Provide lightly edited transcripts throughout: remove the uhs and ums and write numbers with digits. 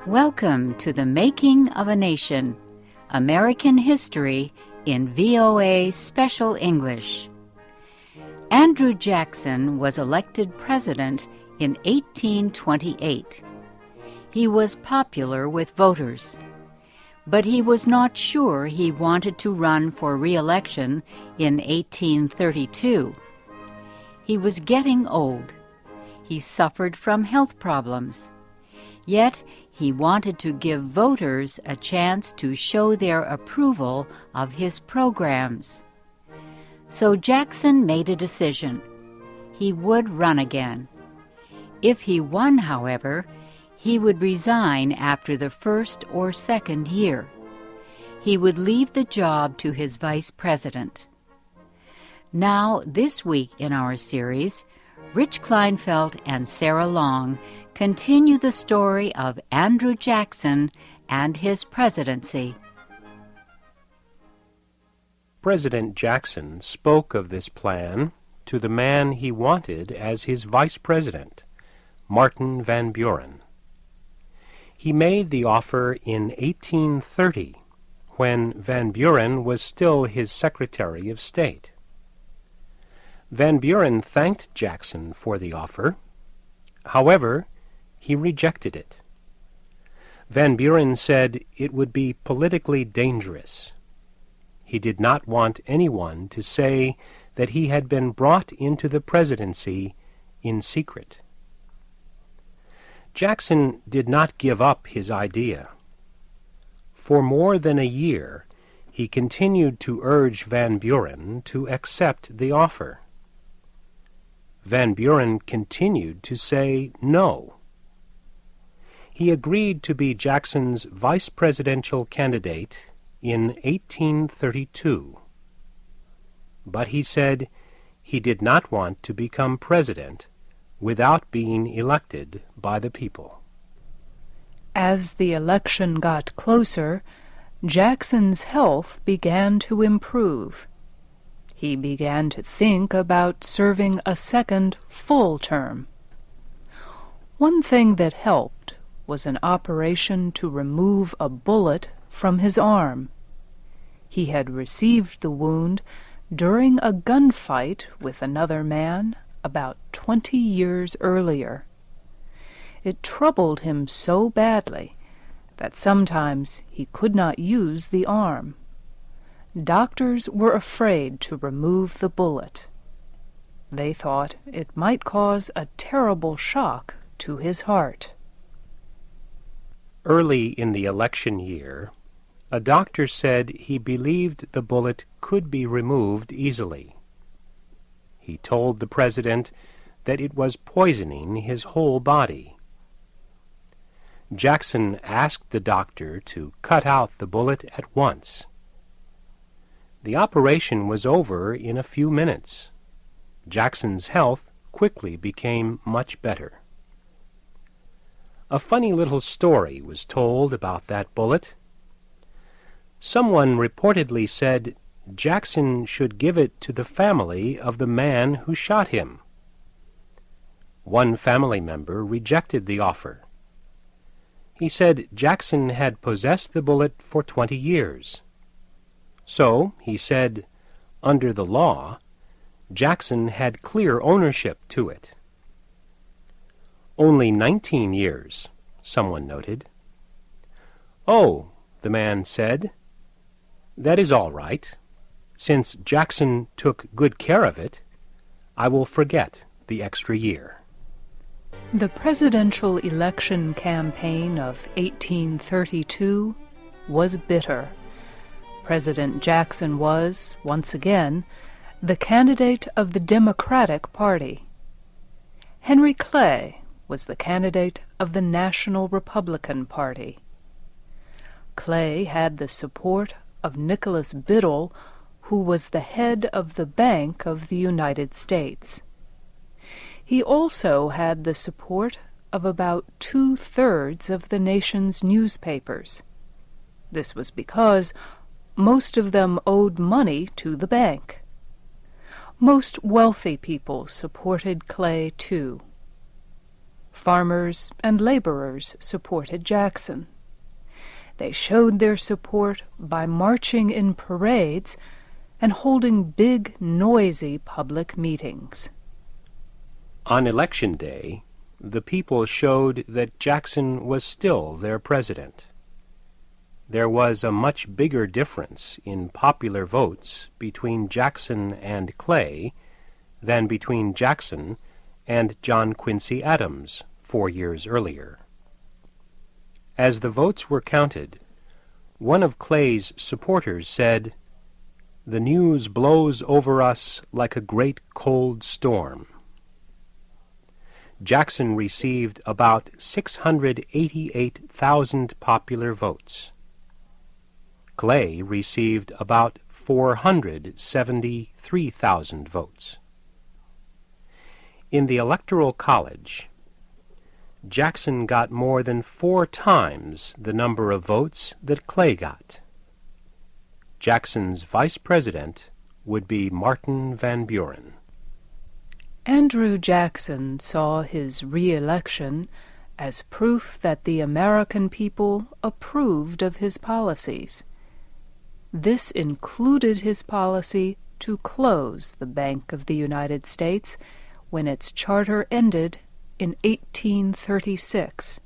Welcome to the Making of a Nation, American History in VOA Special English. Andrew Jackson was elected president in 1828. He was popular with voters, but he was not sure he wanted to run for re-election in 1832. He was getting old. He suffered from health problems. Yet he wanted to give voters a chance to show their approval of his programs. So Jackson made a decision. He would run again. If he won, however, he would resign after the first or second year. He would leave the job to his vice president. Now, this week in our series, Rich Kleinfeldt and Sarah Long continue the story of Andrew Jackson and his presidency. President Jackson spoke of this plan to the man he wanted as his vice president, Martin Van Buren. He made the offer in 1830, when Van Buren was still his Secretary of State. Van Buren thanked Jackson for the offer. However, he rejected it. Van Buren said it would be politically dangerous. He did not want anyone to say that he had been brought into the presidency in secret. Jackson did not give up his idea. For more than a year, he continued to urge Van Buren to accept the offer. Van Buren continued to say no. He agreed to be Jackson's vice presidential candidate in 1832. But he said he did not want to become president without being elected by the people. As the election got closer, Jackson's health began to improve. He began to think about serving a second full term. One thing that helped was an operation to remove a bullet from his arm. He had received the wound during a gunfight with another man about 20 years earlier. It troubled him so badly that sometimes he could not use the arm. Doctors were afraid to remove the bullet. They thought it might cause a terrible shock to his heart. Early in the election year, a doctor said he believed the bullet could be removed easily. He told the president that it was poisoning his whole body. Jackson asked the doctor to cut out the bullet at once. The operation was over in a few minutes. Jackson's health quickly became much better. A funny little story was told about that bullet. Someone reportedly said Jackson should give it to the family of the man who shot him. One family member rejected the offer. He said Jackson had possessed the bullet for 20 years. So, he said, under the law, Jackson had clear ownership to it. Only 19 years, someone noted. Oh, the man said, that is all right. Since Jackson took good care of it, I will forget the extra year. The presidential election campaign of 1832 was bitter. President Jackson was, once again, the candidate of the Democratic Party. Henry Clay was the candidate of the National Republican Party. Clay had the support of Nicholas Biddle, who was the head of the Bank of the United States. He also had the support of about 2/3 of the nation's newspapers. This was because most of them owed money to the bank. Most wealthy people supported Clay, too. Farmers and laborers supported Jackson. They showed their support by marching in parades and holding big, noisy public meetings. On Election Day, the people showed that Jackson was still their president. There was a much bigger difference in popular votes between Jackson and Clay than between Jackson and John Quincy Adams 4 years earlier. As the votes were counted, one of Clay's supporters said, "The news blows over us like a great cold storm." Jackson received about 688,000 popular votes. Clay received about 473,000 votes. In the Electoral College, Jackson got more than 4 times the number of votes that Clay got. Jackson's vice president would be Martin Van Buren. Andrew Jackson saw his re-election as proof that the American people approved of his policies. This included his policy to close the Bank of the United States when its charter ended in 1836.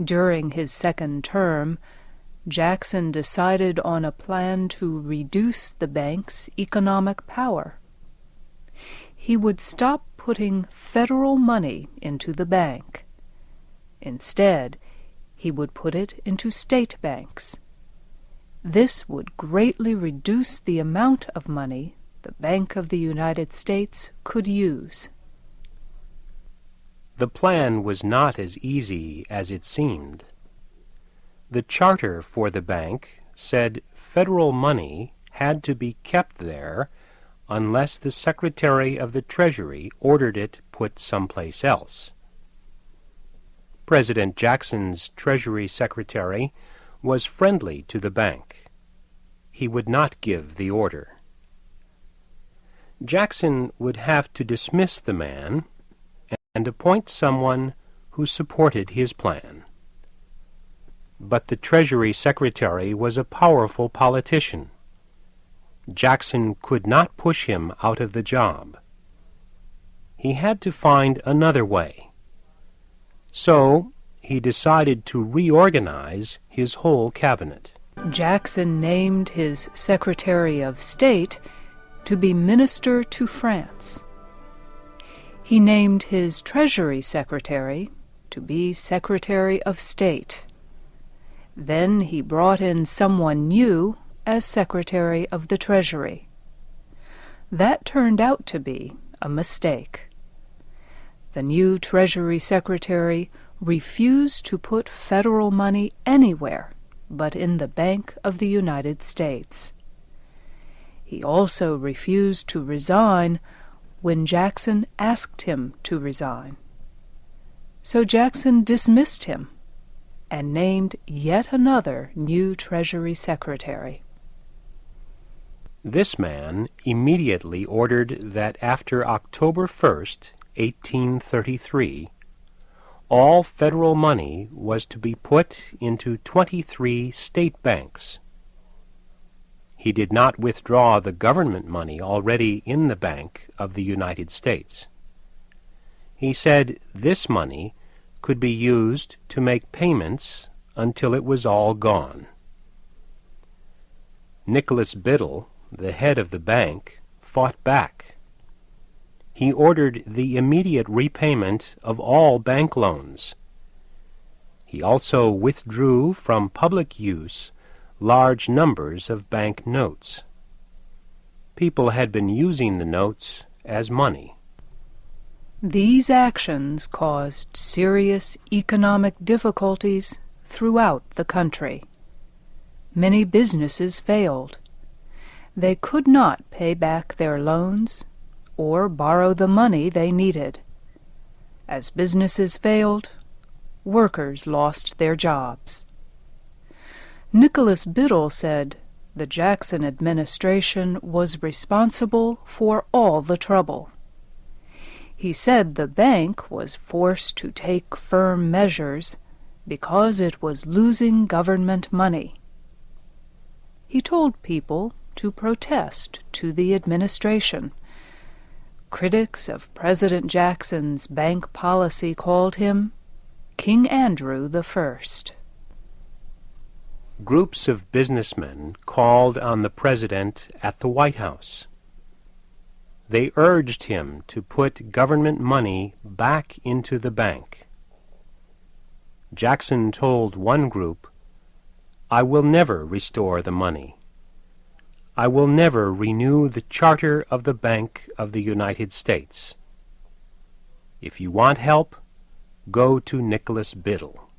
During his second term, Jackson decided on a plan to reduce the bank's economic power. He would stop putting federal money into the bank. Instead, he would put it into state banks. This would greatly reduce the amount of money the Bank of the United States could use. The plan was not as easy as it seemed. The charter for the bank said federal money had to be kept there unless the Secretary of the Treasury ordered it put someplace else. President Jackson's Treasury Secretary was friendly to the bank. He would not give the order. Jackson would have to dismiss the man and appoint someone who supported his plan. But the Treasury Secretary was a powerful politician. Jackson could not push him out of the job. He had to find another way. So he decided to reorganize his whole cabinet. Jackson named his Secretary of State to be Minister to France. He named his Treasury Secretary to be Secretary of State. Then he brought in someone new as Secretary of the Treasury. That turned out to be a mistake. The new Treasury Secretary refused to put federal money anywhere but in the Bank of the United States. He also refused to resign when Jackson asked him to resign. So Jackson dismissed him and named yet another new Treasury Secretary. This man immediately ordered that after October 1st, 1833, all federal money was to be put into 23 state banks. He did not withdraw the government money already in the Bank of the United States. He said this money could be used to make payments until it was all gone. Nicholas Biddle, the head of the bank, fought back. He ordered the immediate repayment of all bank loans. He also withdrew from public use large numbers of bank notes. People had been using the notes as money. These actions caused serious economic difficulties throughout the country. Many businesses failed. They could not pay back their loans or borrow the money they needed. As businesses failed, workers lost their jobs. Nicholas Biddle said the Jackson administration was responsible for all the trouble. He said the bank was forced to take firm measures because it was losing government money. He told people to protest to the administration. Critics of President Jackson's bank policy called him King Andrew I. Groups of businessmen called on the president at the White House. They urged him to put government money back into the bank. Jackson told one group, "I will never restore the money. I will never renew the charter of the Bank of the United States. If you want help, go to Nicholas Biddle."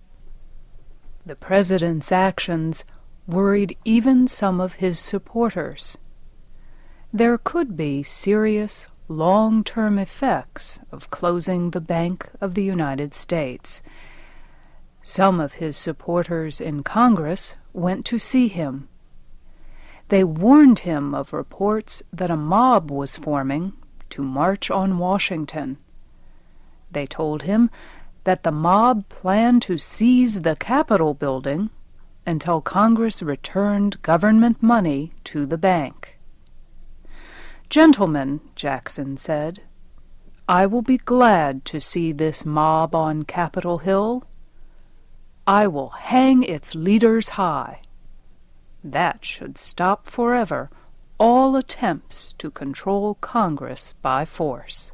The president's actions worried even some of his supporters. There could be serious, long-term effects of closing the Bank of the United States. Some of his supporters in Congress went to see him. They warned him of reports that a mob was forming to march on Washington. They told him that the mob planned to seize the Capitol building until Congress returned government money to the bank. "Gentlemen," Jackson said, "I will be glad to see this mob on Capitol Hill. I will hang its leaders high. That should stop forever all attempts to control Congress by force."